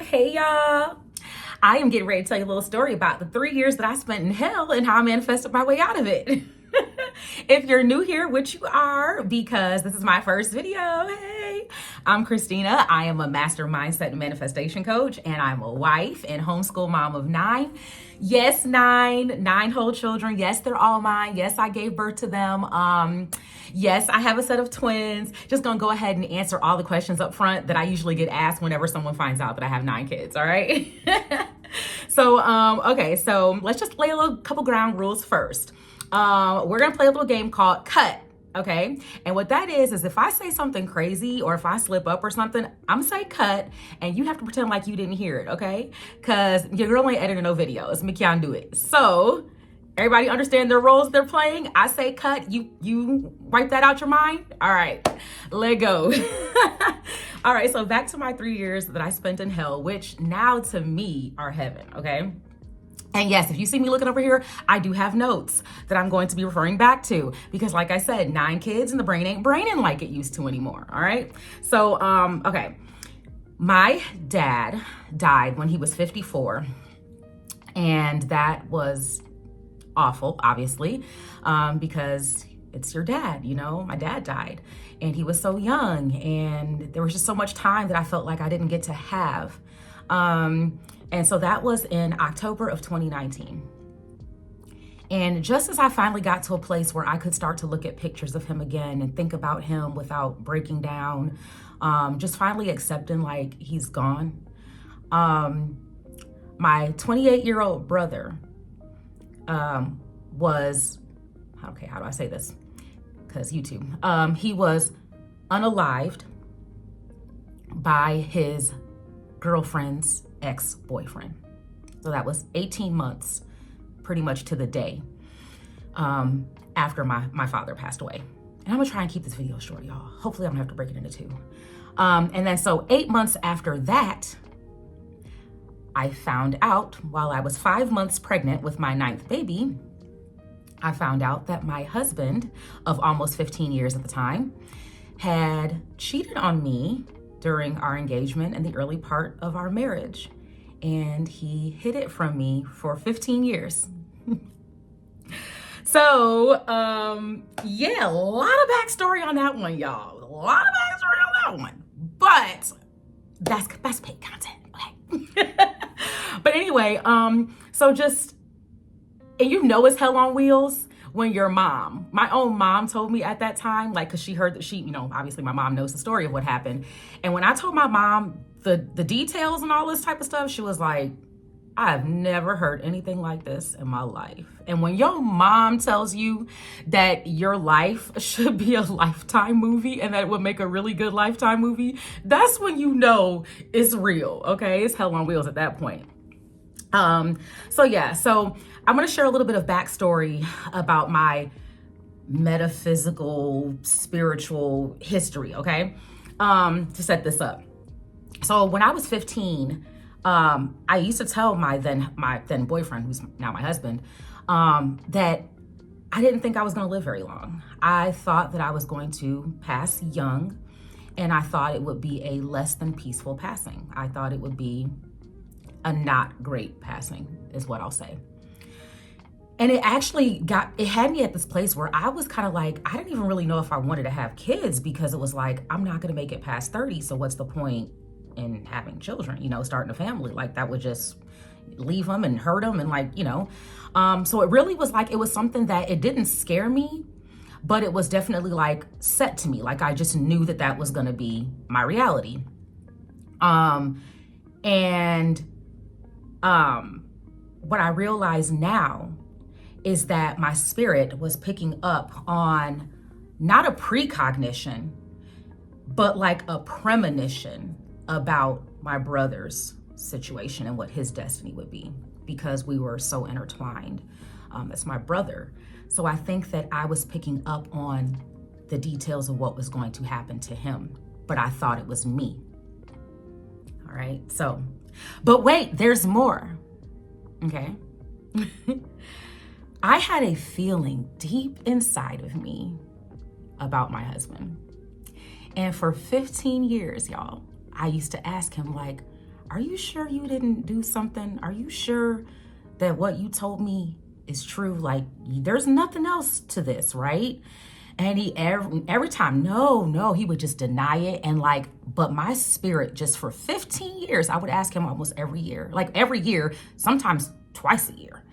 Hey y'all. I am getting ready to tell you a little story about the 3 years that I spent in hell and how I manifested my way out of it. If you're new here, which you are, because this is my first video, hey, I'm Christina. I am a master mindset and manifestation coach, and I'm a wife and homeschool mom of 9. Yes, nine whole children. Yes, they're all mine. Yes, I gave birth to them. Yes, I have a set of twins. Just gonna go ahead and answer all the questions up front that I usually get asked whenever someone finds out that I have 9 kids, all right? Okay, so let's just lay a couple ground rules first. We're gonna play a little game called Cut, okay? And what that is if I say something crazy or if I slip up or something, I'm gonna say cut, and you have to pretend like you didn't hear it, okay? Because your girl ain't editing no videos. Me can't do it. So everybody understand their roles they're playing. I say cut, you wipe that out your mind. All right, let go. All right, so back to my 3 years that I spent in hell, which now to me are heaven, okay? And yes, if you see me looking over here, I do have notes that I'm going to be referring back to because like I said, 9 kids and the brain ain't braining like it used to anymore, all right? So, okay. My dad died when he was 54, and that was awful, obviously, because it's your dad, you know? My dad died, and he was so young, and there was just so much time that I felt like I didn't get to have. And so that was in October of 2019. And just as I finally got to a place where I could start to look at pictures of him again and think about him without breaking down, just finally accepting like he's gone, my 28-year-old brother was, okay, how do I say this? Because YouTube. He was unalived by his girlfriend's ex-boyfriend. So that was 18 months, pretty much to the day, after my father passed away. And I'm gonna try and keep this video short, y'all. Hopefully I don't have to break it into 2. And then so 8 months after that, I found out while I was 5 months pregnant with my 9th baby, I found out that my husband of almost 15 years at the time had cheated on me during our engagement and the early part of our marriage. And he hid it from me for 15 years. So, yeah, a lot of backstory on that one, y'all. A lot of backstory on that one. But that's paid content, okay? But anyway, so just, and you know it's hell on wheels when your mom, my own mom told me at that time, like, cause she heard that you know, obviously my mom knows the story of what happened. And when I told my mom the details and all this type of stuff, she was like, I've never heard anything like this in my life. And when your mom tells you that your life should be a Lifetime movie and that it would make a really good Lifetime movie, that's when you know it's real, okay? It's hell on wheels at that point. So yeah, so I'm gonna share a little bit of backstory about my metaphysical, spiritual history, okay? To set this up. So when I was 15, I used to tell my then boyfriend, who's now my husband, that I didn't think I was gonna live very long. I thought that I was going to pass young, and I thought it would be a less than peaceful passing. I thought it would be a not great passing, is what I'll say. And it actually had me at this place where I was kind of like, I didn't even really know if I wanted to have kids, because it was like, I'm not gonna make it past 30, so what's the point in having children, you know, starting a family? Like, that would just leave them and hurt them, and like, you know. So it really was like, it was something that it didn't scare me, but it was definitely like set to me. Like, I just knew that was gonna be my reality. What I realize now is that my spirit was picking up on not a precognition, but like a premonition about my brother's situation and what his destiny would be, because we were so intertwined as my brother. So I think that I was picking up on the details of what was going to happen to him, but I thought it was me. All right, so, but wait, there's more, okay? I had a feeling deep inside of me about my husband. And for 15 years, y'all, I used to ask him, like, are you sure you didn't do something? Are you sure that what you told me is true? Like, there's nothing else to this, right? And he every time, no, he would just deny it. And like, but my spirit, just for 15 years, I would ask him almost every year, like every year, sometimes twice a year.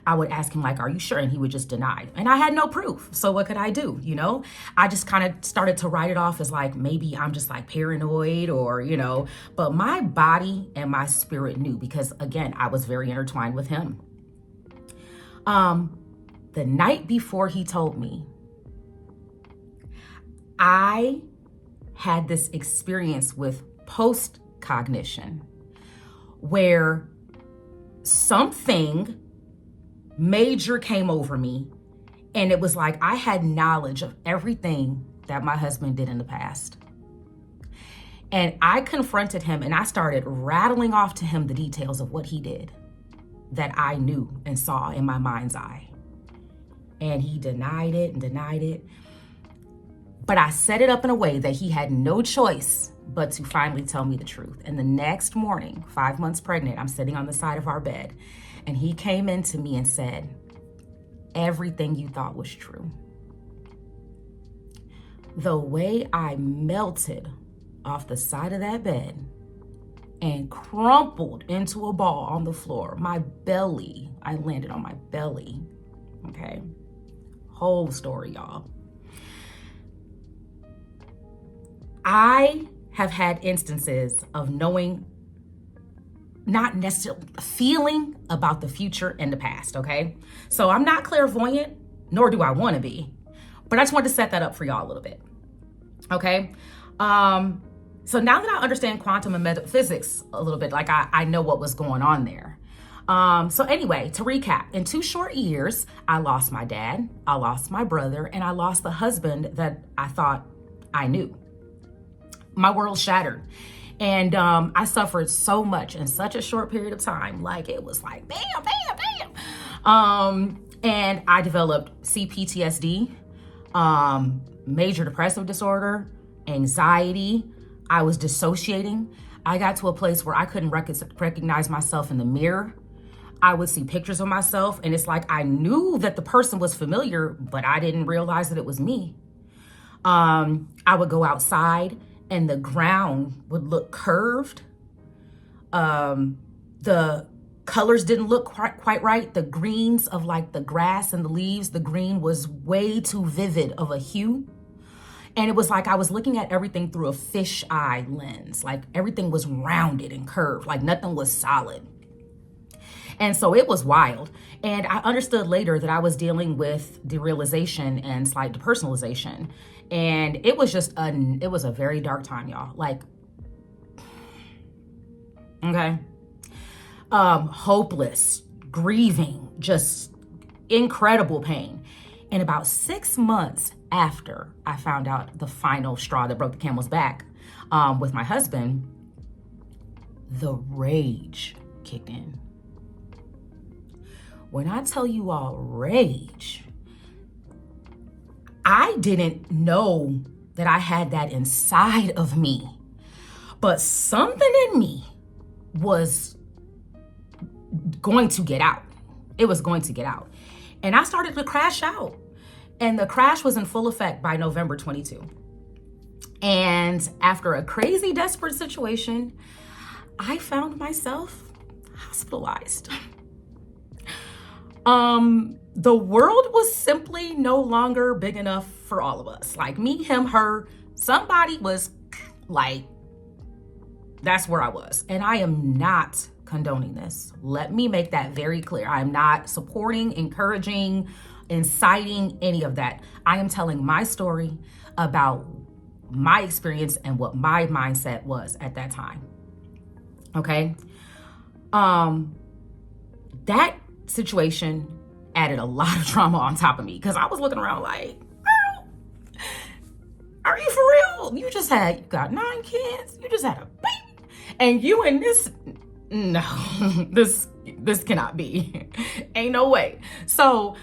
I would ask him like, are you sure? And he would just deny. And I had no proof. So what could I do? You know, I just kind of started to write it off as like, maybe I'm just like paranoid or, you know, but my body and my spirit knew, because again, I was very intertwined with him. The night before he told me, I had this experience with post-cognition where something major came over me, and it was like I had knowledge of everything that my husband did in the past. And I confronted him and I started rattling off to him the details of what he did that I knew and saw in my mind's eye. And he denied it and denied it. But I set it up in a way that he had no choice but to finally tell me the truth. And the next morning, 5 months pregnant, I'm sitting on the side of our bed, and he came into me and said, everything you thought was true. The way I melted off the side of that bed and crumpled into a ball on the floor, I landed on my belly, okay? Whole story, y'all. I have had instances of knowing, not necessarily feeling about the future and the past, okay? So I'm not clairvoyant, nor do I want to be, but I just wanted to set that up for y'all a little bit, okay? So now that I understand quantum and metaphysics a little bit, like I know what was going on there. So anyway, to recap, in 2 short years, I lost my dad, I lost my brother, and I lost the husband that I thought I knew. My world shattered. And I suffered so much in such a short period of time. Like, it was like, bam, bam, bam. And I developed CPTSD, major depressive disorder, anxiety. I was dissociating. I got to a place where I couldn't recognize myself in the mirror. I would see pictures of myself, and it's like I knew that the person was familiar, but I didn't realize that it was me. I would go outside, and the ground would look curved. The colors didn't look quite right. The greens of like the grass and the leaves, the green was way too vivid of a hue. And it was like I was looking at everything through a fisheye lens. Like everything was rounded and curved, like nothing was solid. And so it was wild. And I understood later that I was dealing with derealization and slight depersonalization. And it was just it was a very dark time, y'all. Like, okay. Hopeless, grieving, just incredible pain. And about 6 months after I found out the final straw that broke the camel's back with my husband, the rage kicked in. When I tell you all rage, I didn't know that I had that inside of me, but something in me was going to get out. It was going to get out. And I started to crash out. And the crash was in full effect by November 22. And after a crazy, desperate situation, I found myself hospitalized. The world was simply no longer big enough for all of us. Like me, him, her, somebody was like, that's where I was. And I am not condoning this. Let me make that very clear. I am not supporting, encouraging, inciting any of that. I am telling my story about my experience and what my mindset was at that time. Okay. That situation added a lot of trauma on top of me because I was looking around like, girl, are you for real? You got 9 kids. You just had a baby. And you and this, no, this cannot be. Ain't no way. So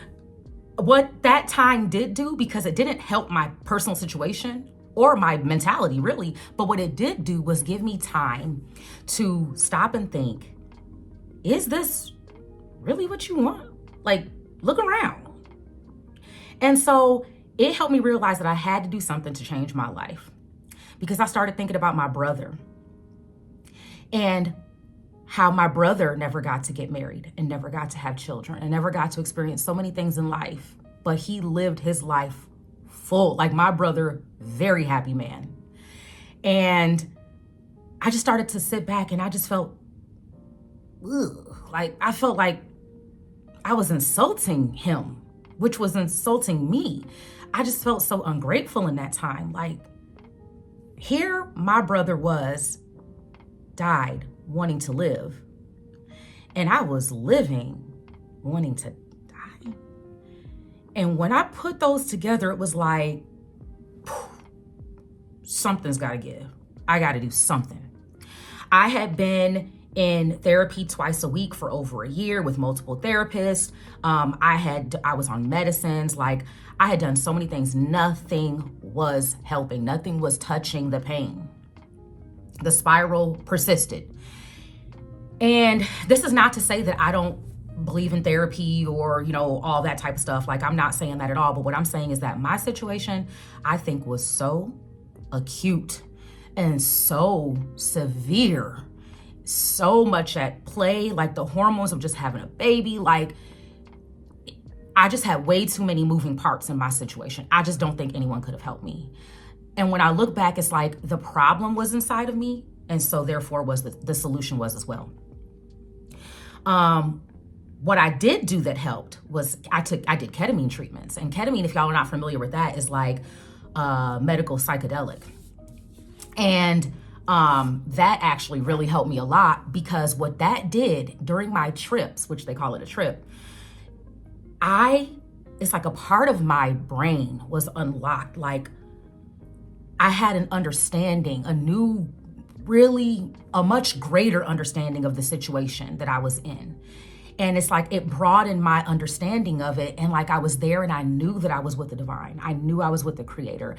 what that time did do, because it didn't help my personal situation, or my mentality really. But what it did do was give me time to stop and think, is this really what you want? Like, look around. And so it helped me realize that I had to do something to change my life, because I started thinking about my brother and how my brother never got to get married and never got to have children and never got to experience so many things in life, but he lived his life full. Like, my brother, very happy man. And I just started to sit back and I just felt, like, I felt like I was insulting him, which was insulting me. I just felt so ungrateful in that time. Like, here my brother died wanting to live, and I was living wanting to die. And when I put those together, it was like, something's got to give. I got to do something. I had been in therapy twice a week for over a year with multiple therapists. I was on medicines. Like, I had done so many things. Nothing was helping. Nothing was touching the pain. The spiral persisted. And this is not to say that I don't believe in therapy or, all that type of stuff. Like, I'm not saying that at all. But what I'm saying is that my situation, I think, was so acute and so severe, so much at play, like the hormones of just having a baby. Like, I just had way too many moving parts in my situation. I just don't think anyone could have helped me. And when I look back, it's like the problem was inside of me. And so therefore the solution was as well. What I did do that helped was I did ketamine treatments. And ketamine, if y'all are not familiar with that, is like medical psychedelic. And that actually really helped me a lot, because what that did during my trips, which they call it a trip, it's like a part of my brain was unlocked. Like, I had an understanding, a much greater understanding of the situation that I was in. And it's like it broadened my understanding of it. And like, I was there and I knew that I was with the divine. I knew I was with the creator.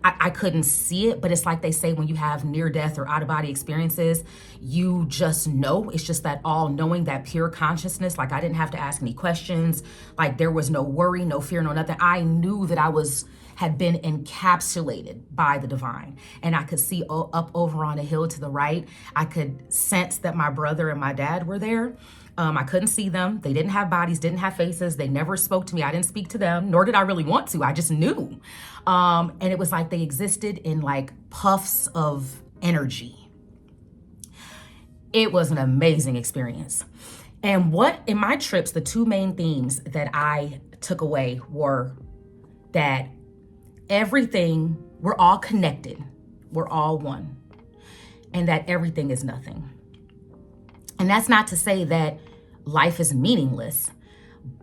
I couldn't see it, but it's like they say, when you have near death or out of body experiences, you just know. It's just that all knowing, that pure consciousness. Like, I didn't have to ask any questions. Like, there was no worry, no fear, no nothing. I knew that I had been encapsulated by the divine. And I could see up over on a hill to the right. I could sense that my brother and my dad were there. I couldn't see them. They didn't have bodies, didn't have faces. They never spoke to me. I didn't speak to them, nor did I really want to. I just knew. And it was like they existed in like puffs of energy. It was an amazing experience. And in my trips, the two main themes that I took away were that we're all connected. We're all one. And that everything is nothing. And that's not to say that life is meaningless,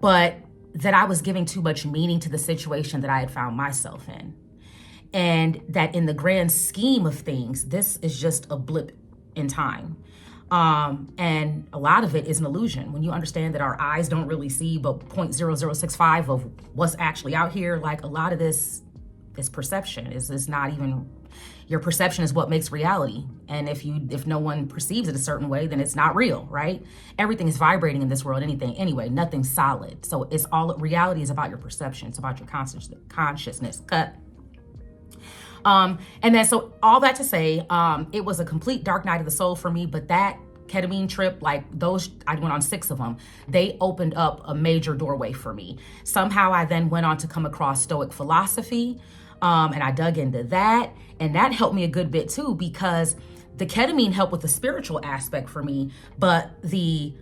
but that I was giving too much meaning to the situation that I had found myself in. And that in the grand scheme of things, this is just a blip in time. And a lot of it is an illusion. When you understand that our eyes don't really see but 0.0065 of what's actually out here, like, a lot of this perception is not even, your perception is what makes reality. And if no one perceives it a certain way, then it's not real, right? Everything is vibrating in this world, nothing's solid. So reality is about your perception. It's about your consciousness. Cut. And then, so all that to say, it was a complete dark night of the soul for me, but that ketamine trip, like those, I went on 6 of them. They opened up a major doorway for me. Somehow I then went on to come across Stoic philosophy. And I dug into that, and that helped me a good bit too, because the ketamine helped with the spiritual aspect for me, but the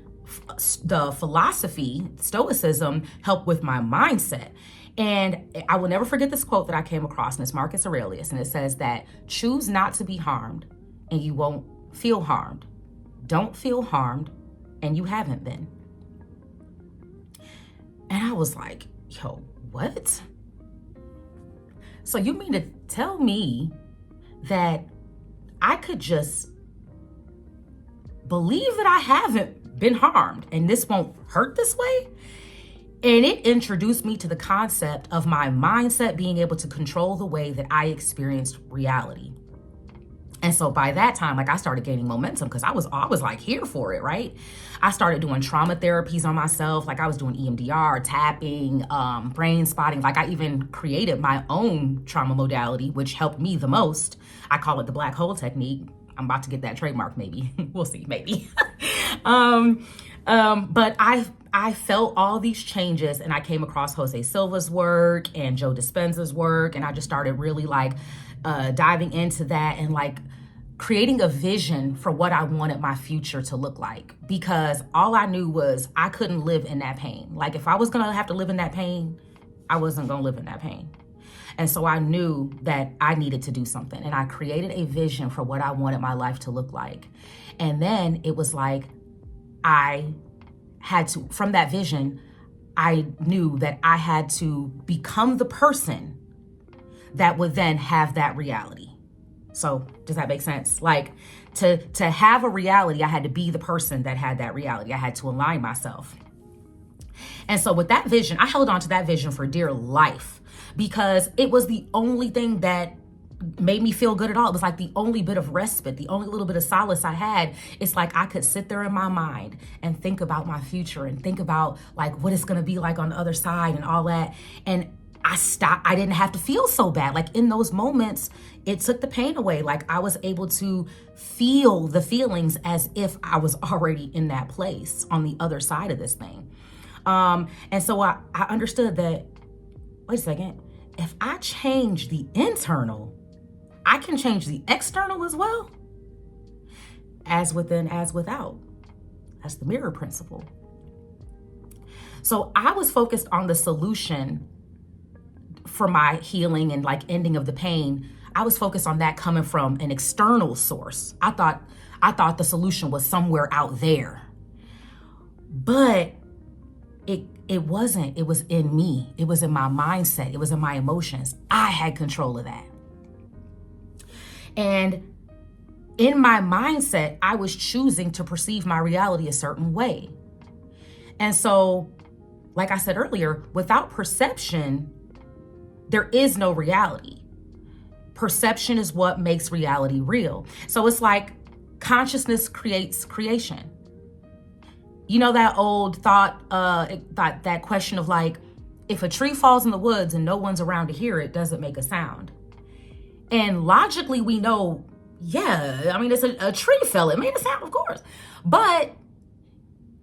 philosophy, Stoicism, helped with my mindset. And I will never forget this quote that I came across, and it's Marcus Aurelius, and it says that choose not to be harmed and you won't feel harmed. Don't feel harmed and you haven't been. And I was like, yo, what? So you mean to tell me that I could just believe that I haven't been harmed and this won't hurt this way? And it introduced me to the concept of my mindset being able to control the way that I experienced reality. And so by that time, like, I started gaining momentum because I was like here for it, right? I started doing trauma therapies on myself. Like, I was doing EMDR, tapping, brain spotting. Like, I even created my own trauma modality, which helped me the most. I call it the black hole technique. I'm about to get that trademark, maybe. We'll see, maybe. But I felt all these changes, and I came across Jose Silva's work and Joe Dispenza's work, and I just started really like diving into that and like creating a vision for what I wanted my future to look like, because all I knew was I couldn't live in that pain. Like, if I was gonna have to live in that pain, I wasn't gonna live in that pain. And so I knew that I needed to do something, and I created a vision for what I wanted my life to look like. And then it was like I had to, from that vision, I knew that I had to become the person that would then have that reality. So does that make sense? Like, to have a reality, I had to be the person that had that reality. I had to align myself. And so with that vision, I held on to that vision for dear life, because it was the only thing that made me feel good at all. It was like the only bit of respite, the only little bit of solace I had. It's like I could sit there in my mind and think about my future and think about like what it's going to be like on the other side and all that. And I didn't have to feel so bad. Like, in those moments, it took the pain away. Like, I was able to feel the feelings as if I was already in that place on the other side of this thing. And so I understood that, wait a second, if I change the internal, I can change the external as well. As within, as without. That's the mirror principle. So I was focused on the solution for my healing and like ending of the pain. I was focused on that coming from an external source. I thought the solution was somewhere out there. But it wasn't. It was in me. It was in my mindset. It was in my emotions. I had control of that. And in my mindset, I was choosing to perceive my reality a certain way. And so, like I said earlier, without perception, there is no reality. Perception is what makes reality real. So it's like consciousness creates creation. You know that old thought, that question of like, if a tree falls in the woods and no one's around to hear it, does it make a sound? And logically we know, yeah, I mean, it's a tree fell, it made a sound, of course. But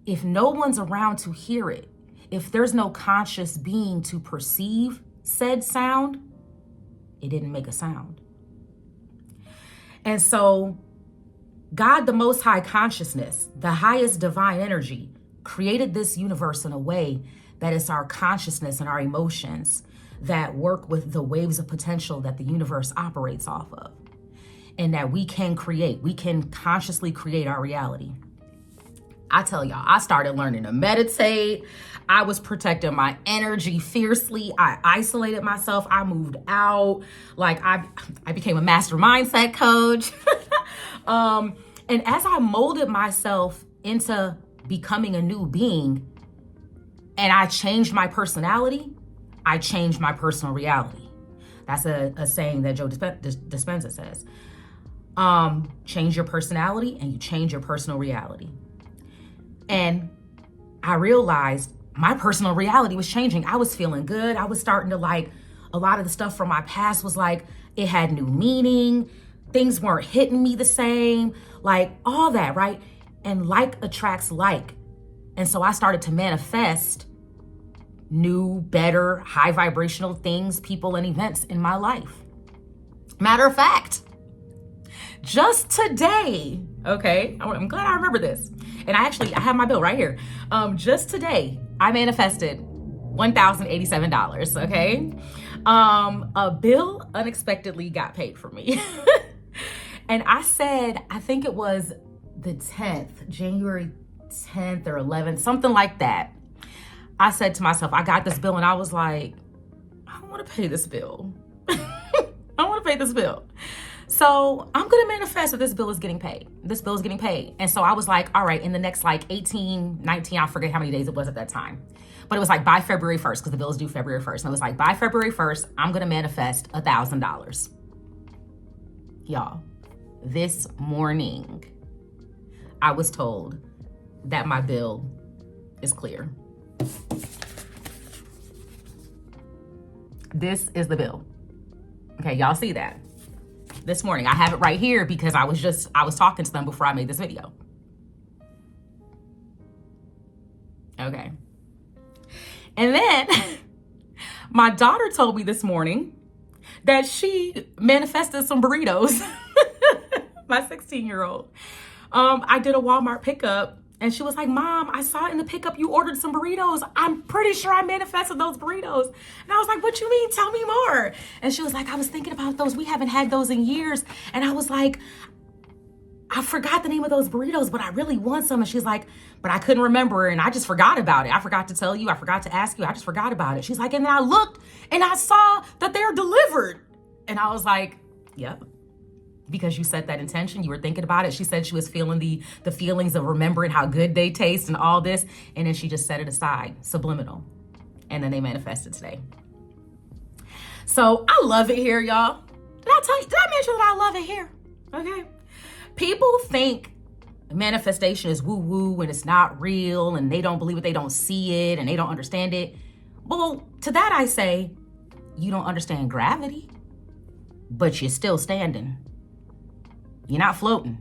if no one's around to hear it, if there's no conscious being to perceive said sound, it didn't make a sound. And so God, the Most High Consciousness, the highest divine energy, created this universe in a way that it's our consciousness and our emotions that work with the waves of potential that the universe operates off of, and that we can consciously create our reality. I tell y'all, I started learning to meditate. I was protecting my energy fiercely. I isolated myself. I moved out. Like, I became a master mindset coach. And as I molded myself into becoming a new being, and I changed my personality, I changed my personal reality. That's a saying that Joe Dispenza says. Change your personality and you change your personal reality. And I realized my personal reality was changing. I was feeling good. I was starting to like, a lot of the stuff from my past was like, it had new meaning. Things weren't hitting me the same, like all that, right? And like attracts like. And so I started to manifest new, better, high vibrational things, people, and events in my life. Matter of fact, just today, okay, I'm glad I remember this. And I have my bill right here. Just today, I manifested $1,087, okay? A bill unexpectedly got paid for me. And I said, I think it was the 10th, January 10th or 11th, something like that. I said to myself, I got this bill, and I was like, I don't want to pay this bill. I don't want to pay this bill. So I'm going to manifest that this bill is getting paid. This bill is getting paid. And so I was like, all right, in the next like 18, 19, I forget how many days it was at that time. But it was like by February 1st, because the bill is due February 1st. And it was like by February 1st, I'm going to manifest $1,000. Y'all, this morning, I was told that my bill is clear. This is the bill. Okay, y'all see that? This morning, I have it right here because I was talking to them before I made this video. Okay. And then my daughter told me this morning that she manifested some burritos. My 16-year-old. I did a Walmart pickup and she was like, Mom, I saw it in the pickup you ordered some burritos. I'm pretty sure I manifested those burritos. And I was like, what you mean? Tell me more. And she was like, I was thinking about those. We haven't had those in years. And I was like, I forgot the name of those burritos, but I really want some. And she's like, but I couldn't remember. And I just forgot about it. I forgot to tell you. I forgot to ask you. I just forgot about it. She's like, and then I looked and I saw that they're delivered. And I was like, yep. Because you set that intention, you were thinking about it. She said she was feeling the feelings of remembering how good they taste and all this. And then she just set it aside, subliminal. And then they manifested today. So I love it here, y'all. Did I mention that I love it here? Okay. People think manifestation is woo-woo and it's not real and they don't believe it, they don't see it and they don't understand it. Well, to that I say, you don't understand gravity, but you're still standing. You're not floating.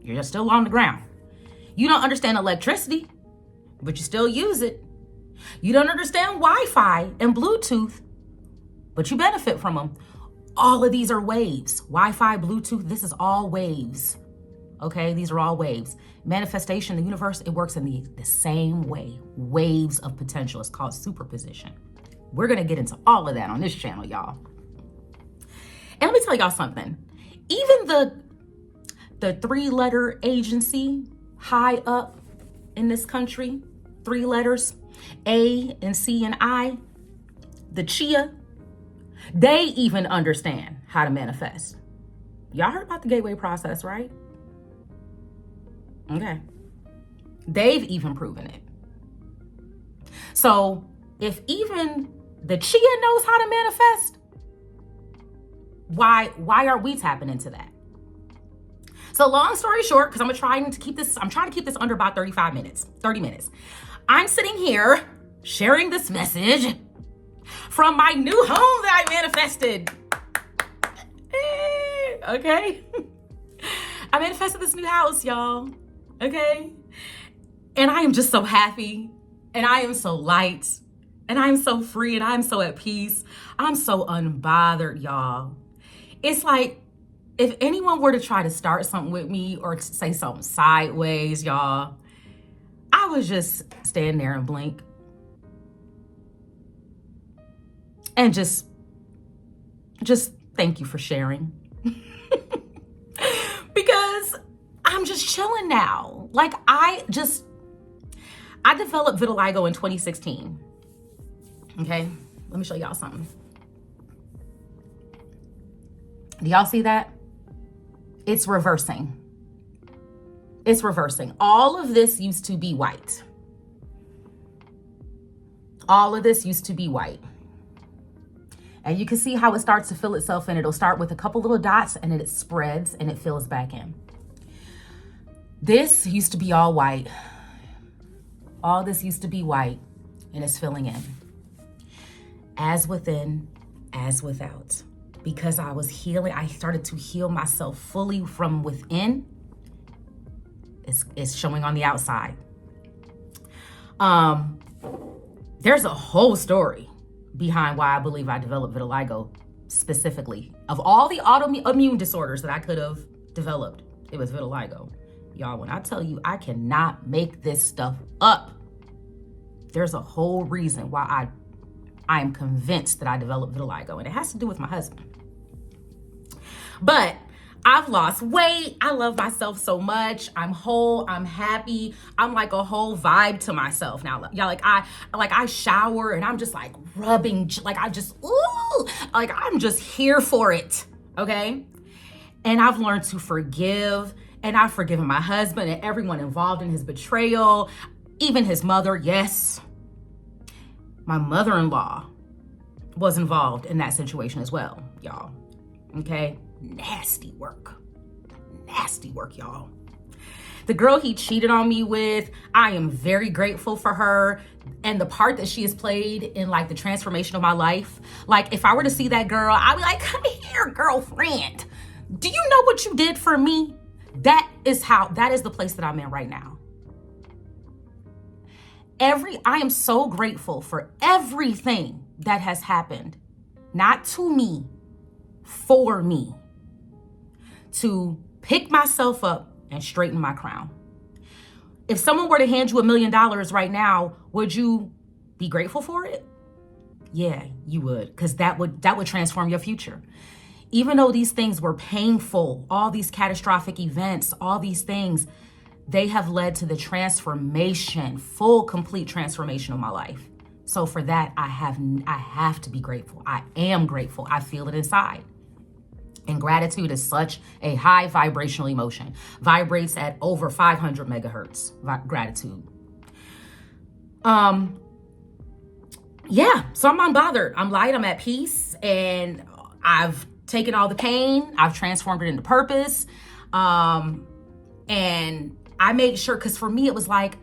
You're just still on the ground. You don't understand electricity, but you still use it. You don't understand Wi-Fi and Bluetooth, but you benefit from them. All of these are waves. Wi-Fi, Bluetooth, this is all waves. Okay, these are all waves. Manifestation, the universe, it works in the same way. Waves of potential. It's called superposition. We're going to get into all of that on this channel, y'all. And let me tell y'all something. Even the 3-letter agency high up in this country, 3 letters, A and C and I, the Chia, they even understand how to manifest. Y'all heard about the gateway process, right? Okay. They've even proven it. So if even the Chia knows how to manifest, why aren't we tapping into that? So long story short, because I'm trying to keep this under about 30 minutes. I'm sitting here sharing this message from my new home that I manifested. Okay. I manifested this new house, y'all. Okay. And I am just so happy. And I am so light. And I am so free. And I am so at peace. I'm so unbothered, y'all. It's like, if anyone were to try to start something with me or to say something sideways, y'all, I would just stand there and blink. And just thank you for sharing. Because I'm just chilling now. Like I developed vitiligo in 2016. Okay, let me show y'all something. Do y'all see that? It's reversing. It's reversing. All of this used to be white. All of this used to be white. And you can see how it starts to fill itself in. It'll start with a couple little dots and then it spreads and it fills back in. This used to be all white. All this used to be white and it's filling in. As within, as without. Because I was healing, I started to heal myself fully from within. It's showing on the outside. There's a whole story behind why I believe I developed vitiligo specifically. Of all the autoimmune disorders that I could have developed, it was vitiligo. Y'all, when I tell you I cannot make this stuff up, there's a whole reason why I am convinced that I developed vitiligo, and it has to do with my husband. But I've lost weight. I love myself so much. I'm whole. I'm happy. I'm like a whole vibe to myself now. Y'all, I shower and I'm just like rubbing, like I'm just here for it. Okay. And I've learned to forgive, and I've forgiven my husband and everyone involved in his betrayal, even his mother. Yes, my mother-in-law was involved in that situation as well, y'all. Okay, nasty work, y'all. The girl he cheated on me with, I am very grateful for her and the part that she has played in like the transformation of my life. Like if I were to see that girl, I'd be like, come here, girlfriend. Do you know what you did for me? That is the place that I'm in right now. I am so grateful for everything that has happened, not to me, for me, to pick myself up and straighten my crown. If someone were to hand you $1 million right now, would you be grateful for it? Yeah, you would, because that would transform your future. Even though these things were painful, all these catastrophic events, all these things, they have led to the transformation, full, complete transformation of my life. So for that, I have to be grateful. I am grateful. I feel it inside. And gratitude is such a high vibrational emotion. Vibrates at over 500 megahertz. Gratitude. Yeah, so I'm unbothered. I'm light, I'm at peace, and I've taken all the pain, I've transformed it into purpose. And I made sure, because for me, it was like,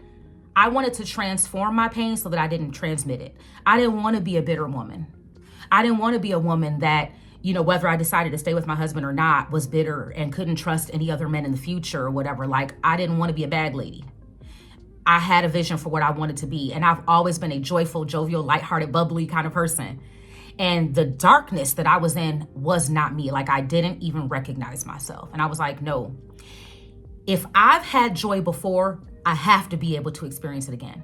I wanted to transform my pain so that I didn't transmit it. I didn't want to be a bitter woman. I didn't want to be a woman that, whether I decided to stay with my husband or not, was bitter and couldn't trust any other men in the future or whatever. Like, I didn't want to be a bad lady. I had a vision for what I wanted to be. And I've always been a joyful, jovial, lighthearted, bubbly kind of person. And the darkness that I was in was not me. Like, I didn't even recognize myself. And I was like, no, if I've had joy before, I have to be able to experience it again.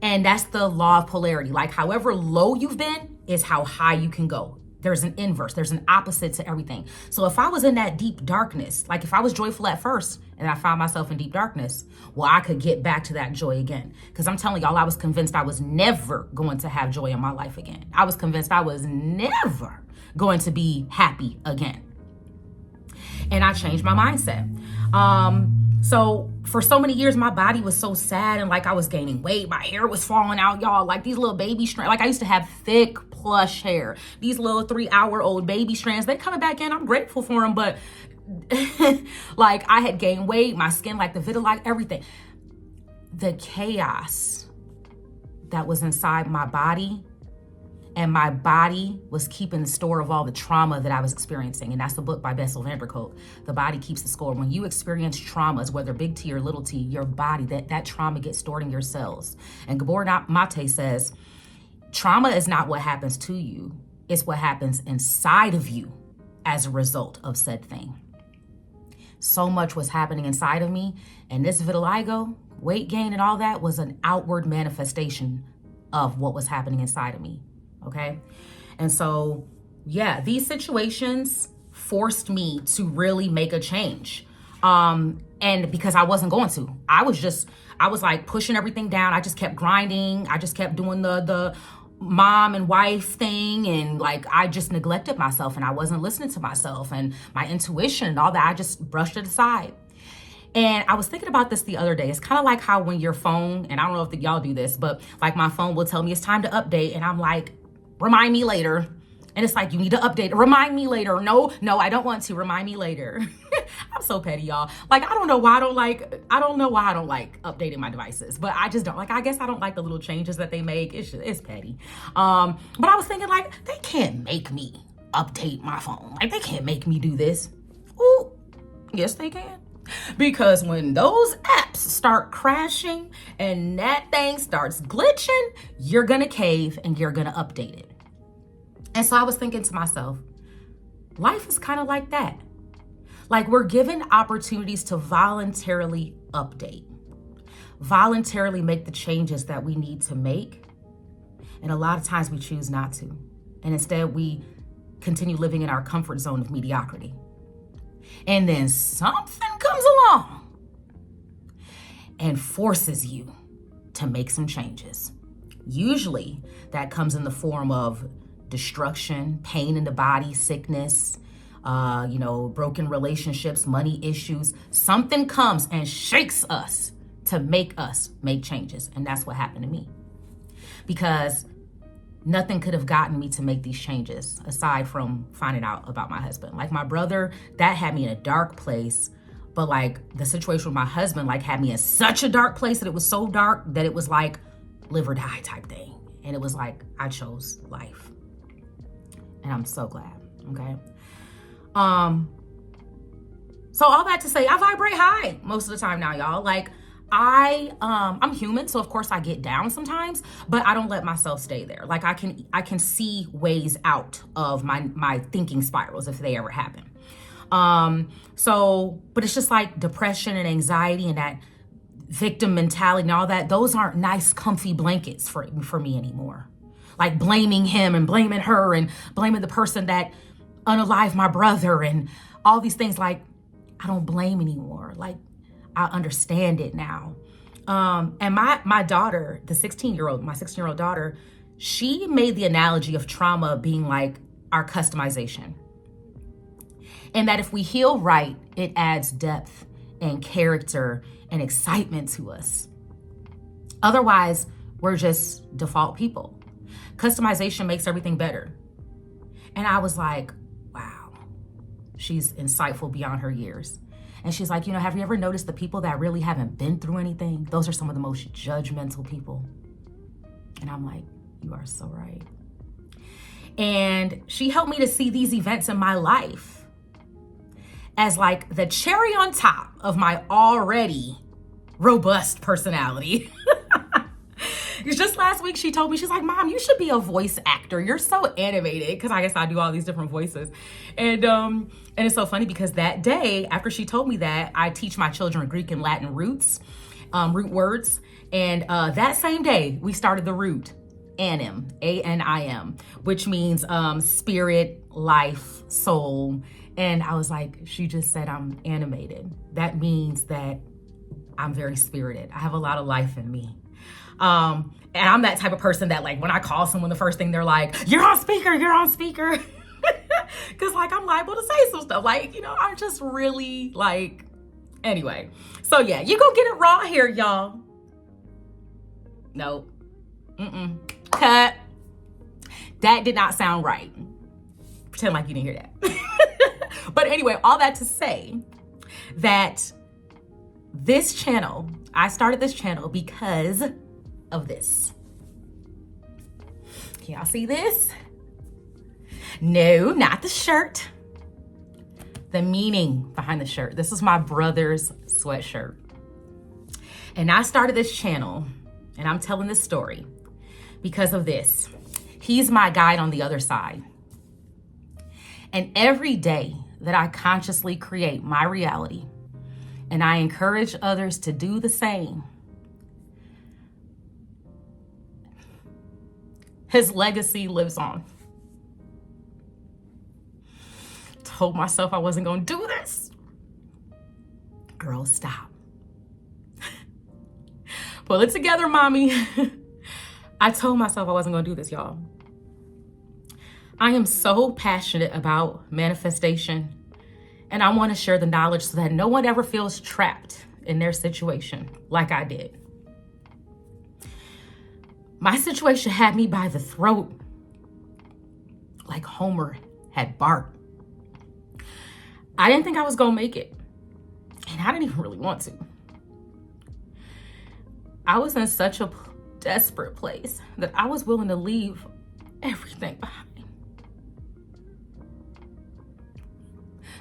And that's the law of polarity. Like, however low you've been is how high you can go. There's an inverse, there's an opposite to everything. So if I was in that deep darkness, like if I was joyful at first and I found myself in deep darkness, well, I could get back to that joy again. Because I'm telling y'all, I was convinced I was never going to have joy in my life again. I was convinced I was never going to be happy again. And I changed my mindset. So for so many years, my body was so sad and like I was gaining weight. My hair was falling out, y'all. Like these little baby strands. Like I used to have thick, plush hair. These little 3-hour-old baby strands, they coming back in. I'm grateful for them. But like I had gained weight, my skin, like the vitiligo, everything. The chaos that was inside my body, and my body was keeping the score of all the trauma that I was experiencing. And that's the book by Bessel van der Kolk. The body keeps the score. When you experience traumas, whether big T or little t, your body, that trauma gets stored in your cells. And Gabor Mate says, trauma is not what happens to you. It's what happens inside of you as a result of said thing. So much was happening inside of me. And this vitiligo, weight gain and all that was an outward manifestation of what was happening inside of me. Okay. And so, yeah, these situations forced me to really make a change. And because I wasn't going to, I was like pushing everything down. I just kept grinding. I just kept doing the mom and wife thing. And like, I just neglected myself and I wasn't listening to myself and my intuition and all that. I just brushed it aside. And I was thinking about this the other day. It's kind of like how when your phone, and I don't know if y'all do this, but like my phone will tell me it's time to update. And I'm like, remind me later. And it's like, you need to update. Remind me later. No, I don't want to. Remind me later. I'm so petty, y'all. Like, I don't know why I don't like updating my devices, but I just don't. Like, I guess I don't like the little changes that they make. It's petty. But I was thinking like, they can't make me update my phone. Like, they can't make me do this. Ooh, yes, they can. Because when those apps start crashing and that thing starts glitching, you're gonna cave and you're gonna update it. And so I was thinking to myself, life is kind of like that. Like we're given opportunities to voluntarily update, voluntarily make the changes that we need to make. And a lot of times we choose not to. And instead we continue living in our comfort zone of mediocrity. And then something comes along and forces you to make some changes. Usually that comes in the form of destruction, pain in the body, sickness, broken relationships, money issues. Something comes and shakes us to make us make changes. And that's what happened to me. Because nothing could have gotten me to make these changes aside from finding out about my husband. Like my brother, that had me in a dark place. But like the situation with my husband, like had me in such a dark place that it was so dark that it was like live or die type thing. And it was like, I chose life. And I'm so glad, okay? So all that to say, I vibrate high most of the time now, y'all. Like I'm human, so of course I get down sometimes, but I don't let myself stay there. Like I can see ways out of my thinking spirals if they ever happen. But it's just like depression and anxiety and that victim mentality and all that. Those aren't nice, comfy blankets for me anymore. Like blaming him and blaming her and blaming the person that unalived my brother and all these things. Like I don't blame anymore. Like I understand it now. And my daughter, my 16-year-old daughter, she made the analogy of trauma being like our customization. And that if we heal right, it adds depth and character and excitement to us. Otherwise, we're just default people. Customization makes everything better. And I was like, wow, she's insightful beyond her years. And she's like, have you ever noticed the people that really haven't been through anything? Those are some of the most judgmental people. And I'm like, you are so right. And she helped me to see these events in my life as like the cherry on top of my already robust personality. Just last week, she told me, she's like, Mom, you should be a voice actor. You're so animated. Because I guess I do all these different voices. And it's so funny because that day, after she told me that, I teach my children Greek and Latin root words. And that same day, we started the root, anim, A-N-I-M, which means spirit, life, soul. And I was like, she just said I'm animated. That means that I'm very spirited. I have a lot of life in me. And I'm that type of person that like when I call someone, the first thing they're like, you're on speaker. Cause like I'm liable to say some stuff. Like, I'm just really like, anyway. So yeah, you go get it raw here, y'all. Nope. Cut. That did not sound right. Pretend like you didn't hear that. But anyway, all that to say that this channel, I started this channel because of this. Can y'all see this? No, not the shirt. The meaning behind the shirt. This is my brother's sweatshirt. And I started this channel, and I'm telling this story because of this. He's my guide on the other side. And every day that I consciously create my reality, and I encourage others to do the same, his legacy lives on. Told myself I wasn't going to do this. Girl, stop. Pull it together, mommy. I told myself I wasn't going to do this, y'all. I am so passionate about manifestation, and I want to share the knowledge so that no one ever feels trapped in their situation like I did. My situation had me by the throat, like Homer had Bart. I didn't think I was going to make it, and I didn't even really want to. I was in such a desperate place that I was willing to leave everything behind.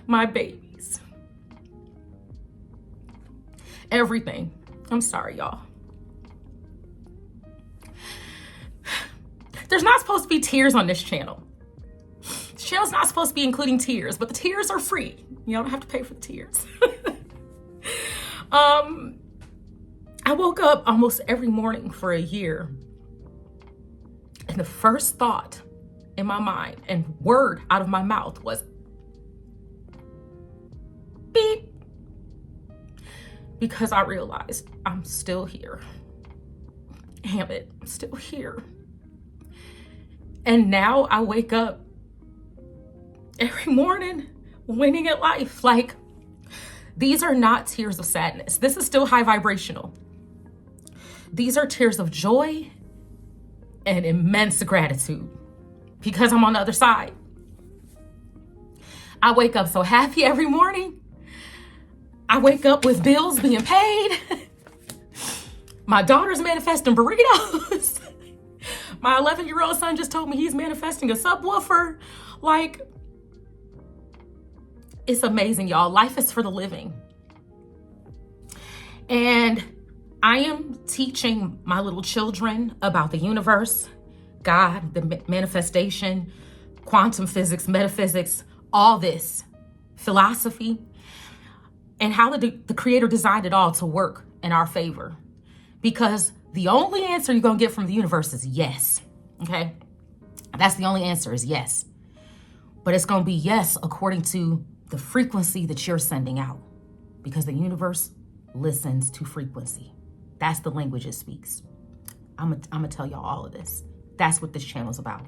My babies. Everything. I'm sorry, y'all. There's not supposed to be tears on this channel. This channel's not supposed to be including tears, but the tears are free. You don't have to pay for the tears. I woke up almost every morning for a year, and the first thought in my mind and word out of my mouth was, beep. Because I realized I'm still here. Damn it, I'm still here. And now I wake up every morning winning at life. Like, these are not tears of sadness. This is still high vibrational. These are tears of joy and immense gratitude because I'm on the other side. I wake up so happy every morning. I wake up with bills being paid. My daughter's manifesting burritos. My 11-year-old son just told me he's manifesting a subwoofer. Like, it's amazing, y'all. Life is for the living. And I am teaching my little children about the universe, God, the manifestation, quantum physics, metaphysics, all this, philosophy, and how the Creator designed it all to work in our favor. Because the only answer you're going to get from the universe is yes. Okay? That's the only answer, is yes. But it's going to be yes according to the frequency that you're sending out. Because the universe listens to frequency. That's the language it speaks. I'm going to tell y'all all of this. That's what this channel is about.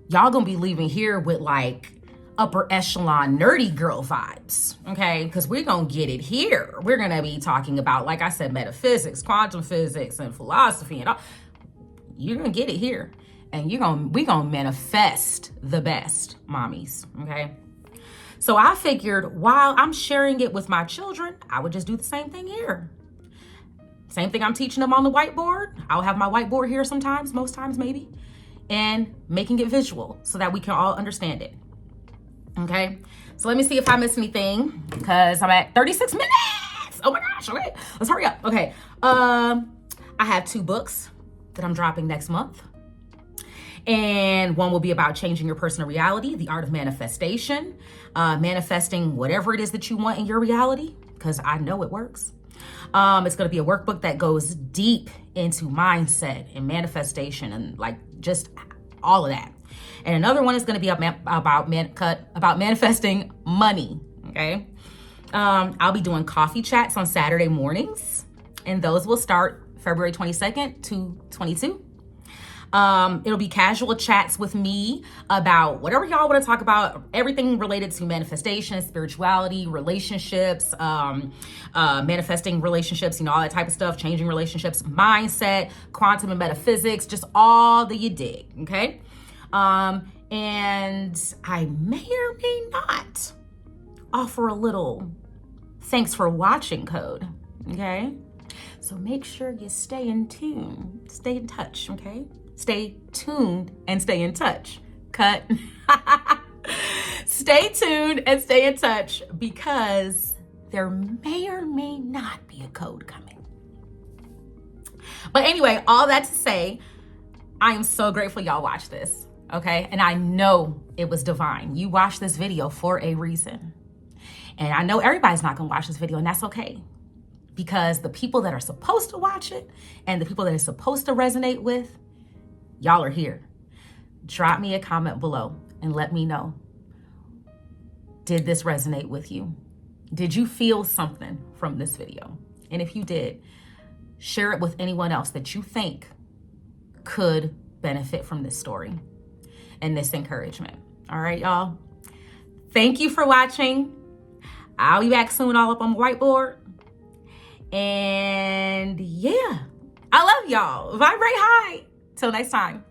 Y'all going to be leaving here with like upper echelon nerdy girl vibes, okay? Because we're going to get it here. We're going to be talking about, like I said, metaphysics, quantum physics, and philosophy and all. You're going to get it here. And we're going to manifest the best, mommies, okay? So I figured while I'm sharing it with my children, I would just do the same thing here. Same thing I'm teaching them on the whiteboard. I'll have my whiteboard here sometimes, most times maybe, and making it visual so that we can all understand it. Okay, so let me see if I missed anything because I'm at 36 minutes. Oh my gosh, okay, let's hurry up. Okay, I have 2 books that I'm dropping next month. And one will be about changing your personal reality, the art of manifestation, manifesting whatever it is that you want in your reality, because I know it works. It's going to be a workbook that goes deep into mindset and manifestation and like just all of that. And another one is going to be about manifesting money. Okay. I'll be doing coffee chats on Saturday mornings, and those will start February 22nd to 22. It'll be casual chats with me about whatever y'all want to talk about, everything related to manifestation, spirituality, relationships, manifesting relationships, all that type of stuff, changing relationships, mindset, quantum and metaphysics, just all that you dig, okay? And I may or may not offer a little thanks for watching code, okay? So make sure you stay in tune, stay in touch, okay? Stay tuned and stay in touch. Cut. Stay tuned and stay in touch because there may or may not be a code coming. But anyway, all that to say, I am so grateful y'all watched this, okay? And I know it was divine. You watched this video for a reason. And I know everybody's not gonna watch this video, and that's okay. Because the people that are supposed to watch it and the people that it's supposed to resonate with, y'all are here. Drop me a comment below and let me know. Did this resonate with you? Did you feel something from this video? And if you did, share it with anyone else that you think could benefit from this story and this encouragement. All right, y'all. Thank you for watching. I'll be back soon, all up on the whiteboard. And yeah, I love y'all. Vibrate high. Till next time.